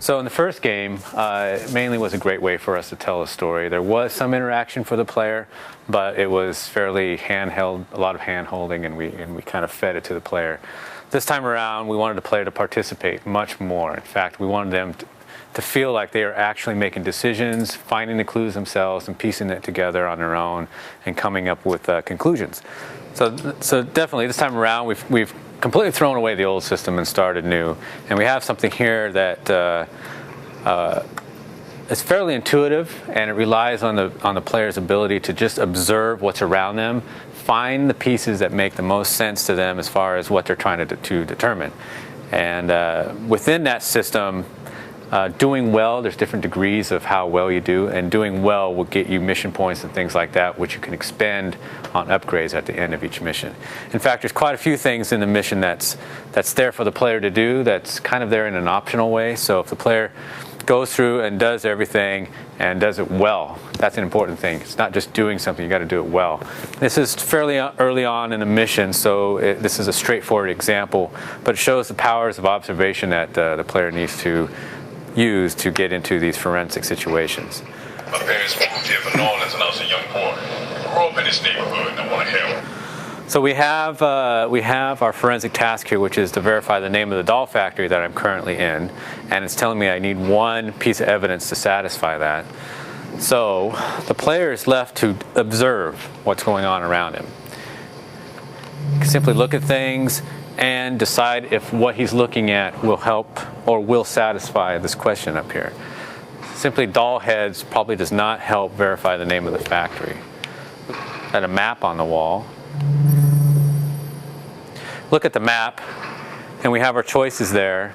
So in the first game, it mainly was a great way for us to tell a story. There was some interaction for the player, but it was fairly handheld, a lot of hand-holding, and we kind of fed it to the player. This time around, we wanted the player to participate much more. In fact, we wanted them to feel like they are actually making decisions, finding the clues themselves, and piecing it together on their own, and coming up with conclusions. So definitely, this time around, we've completely thrown away the old system and started new. And we have something here that is fairly intuitive, and it relies on the player's ability to just observe what's around them, find the pieces that make the most sense to them as far as what they're trying to determine. And within that system, doing well, there's different degrees of how well you do, and doing well will get you mission points and things like that, which you can expend on upgrades at the end of each mission. In fact, there's quite a few things in the mission that's there for the player to do, that's kind of there in an optional way. So if the player goes through and does everything and does it well, that's an important thing. It's not just doing something, you got to do it well. This is fairly early on in the mission, so this is a straightforward example, but it shows the powers of observation that the player needs to use to get into these forensic situations. My parents moved here from New Orleans when I was a young boy. I grew up in this neighborhood and I want to help. So we have our forensic task here, which is to verify the name of the doll factory that I'm currently in, and it's telling me I need one piece of evidence to satisfy that. So the player is left to observe what's going on around him. Simply look at things and decide if what he's looking at will help or will satisfy this question up here. Simply doll heads probably does not help verify the name of the factory. Got a map on the wall. Look at the map, and we have our choices there.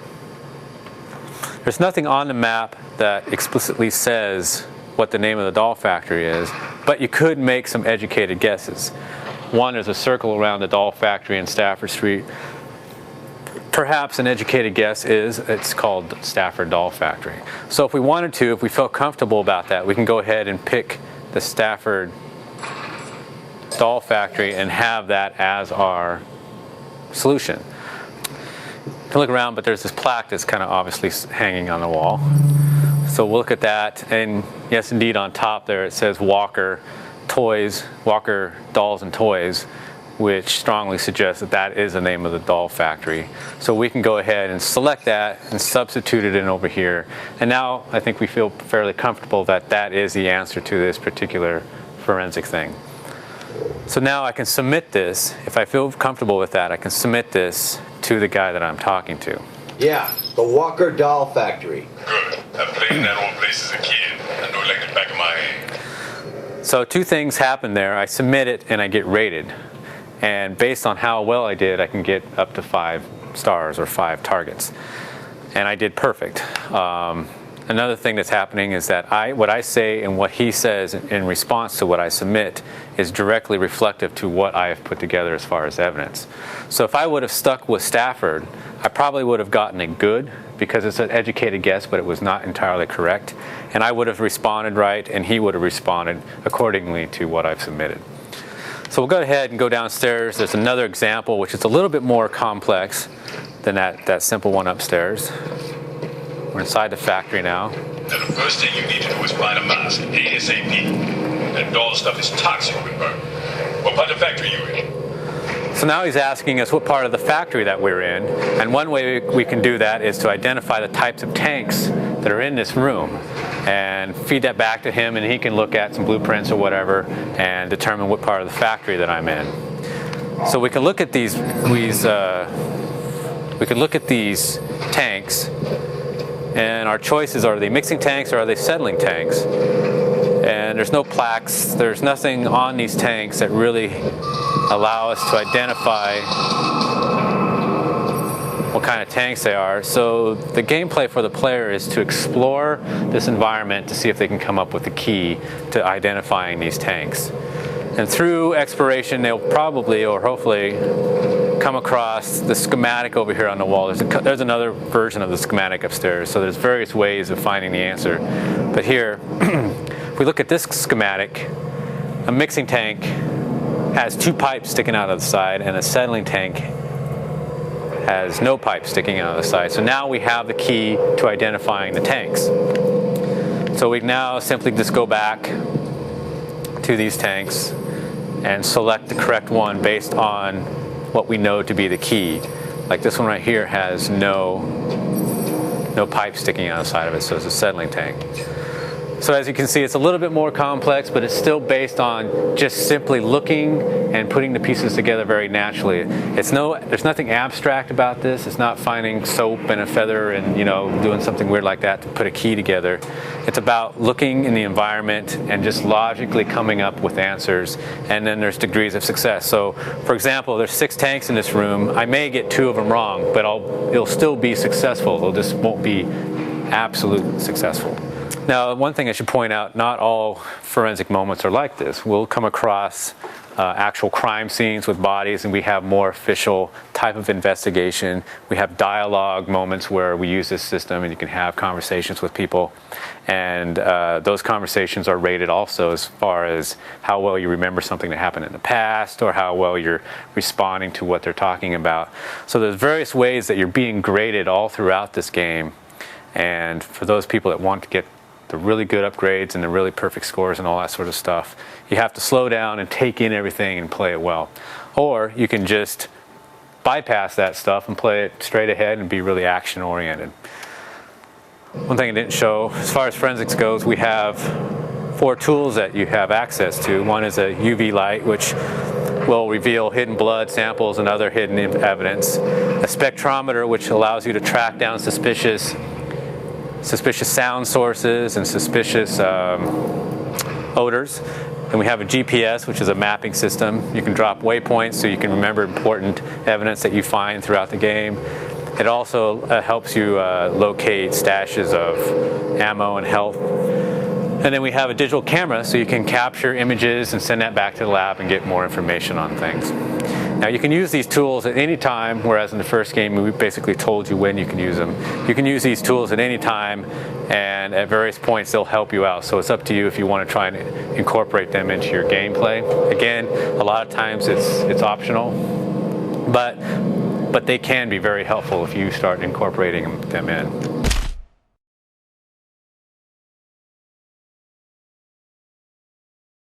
There's nothing on the map that explicitly says what the name of the doll factory is, but you could make some educated guesses. One, there's a circle around the doll factory in Stafford Street. Perhaps an educated guess is it's called Stafford Doll Factory. So if we wanted to, if we felt comfortable about that, we can go ahead and pick the Stafford Doll Factory and have that as our solution. You can look around, but there's this plaque that's kind of obviously hanging on the wall. So we'll look at that, and yes, indeed, on top there it says Walker Toys, Walker Dolls and Toys, which strongly suggests that that is the name of the doll factory. So we can go ahead and select that and substitute it in over here. And now I think we feel fairly comfortable that that is the answer to this particular forensic thing. So now I can submit this. If I feel comfortable with that, I can submit this to the guy that I'm talking to. Yeah, the Walker Doll Factory. Good. I played in that old place as a kid. I know it like the back of my hand. So two things happen there. I submit it and I get rated. And based on how well I did, I can get up to 5 stars or 5 targets. And I did perfect. Another thing that's happening is that what I say and what he says in response to what I submit is directly reflective to what I have put together as far as evidence. So if I would have stuck with Stafford, I probably would have gotten a good, because it's an educated guess, but it was not entirely correct. And I would have responded right, and he would have responded accordingly to what I've submitted. So we'll go ahead and go downstairs. There's another example, which is a little bit more complex than that simple one upstairs. We're inside the factory now. Now the first thing you need to do is find a mask, ASAP. That doll stuff is toxic with burn. What part of the factory are you in? So now he's asking us what part of the factory that we're in, and one way we can do that is to identify the types of tanks that are in this room and feed that back to him, and he can look at some blueprints or whatever and determine what part of the factory that I'm in. So we can look at these tanks, and our choices are they mixing tanks or are they settling tanks? And there's no plaques, there's nothing on these tanks that really allow us to identify what kind of tanks they are. So the gameplay for the player is to explore this environment to see if they can come up with the key to identifying these tanks. And through exploration, they'll probably, or hopefully, come across the schematic over here on the wall. There's another version of the schematic upstairs, so there's various ways of finding the answer. But here, if we look at this schematic, a mixing tank has 2 pipes sticking out of the side, and a settling tank has no pipe sticking out of the side. So now we have the key to identifying the tanks. So we now simply just go back to these tanks and select the correct one based on what we know to be the key. Like this one right here has no pipe sticking out of the side of it, so it's a settling tank. So as you can see, it's a little bit more complex, but it's still based on just simply looking and putting the pieces together very naturally. There's nothing abstract about this. It's not finding soap and a feather and doing something weird like that to put a key together. It's about looking in the environment and just logically coming up with answers, and then there's degrees of success. So for example, there's 6 tanks in this room. I may get 2 of them wrong, but it'll still be successful. It just won't be absolutely successful. Now, one thing I should point out, not all forensic moments are like this. We'll come across actual crime scenes with bodies, and we have more official type of investigation. We have dialogue moments where we use this system and you can have conversations with people. And those conversations are rated also as far as how well you remember something that happened in the past or how well you're responding to what they're talking about. So there's various ways that you're being graded all throughout this game. And for those people that want to get the really good upgrades and the really perfect scores and all that sort of stuff, you have to slow down and take in everything and play it well. Or you can just bypass that stuff and play it straight ahead and be really action oriented. One thing I didn't show, as far as forensics goes, we have 4 tools that you have access to. One is a UV light, which will reveal hidden blood samples and other hidden evidence. A spectrometer, which allows you to track down suspicious sound sources and suspicious odors. And we have a GPS, which is a mapping system. You can drop waypoints so you can remember important evidence that you find throughout the game. It also helps you locate stashes of ammo and health. And then we have a digital camera so you can capture images and send that back to the lab and get more information on things. Now you can use these tools at any time, whereas in the first game we basically told you when you can use them. You can use these tools at any time, and at various points they'll help you out. So it's up to you if you want to try and incorporate them into your gameplay. Again, a lot of times it's optional, but they can be very helpful if you start incorporating them in.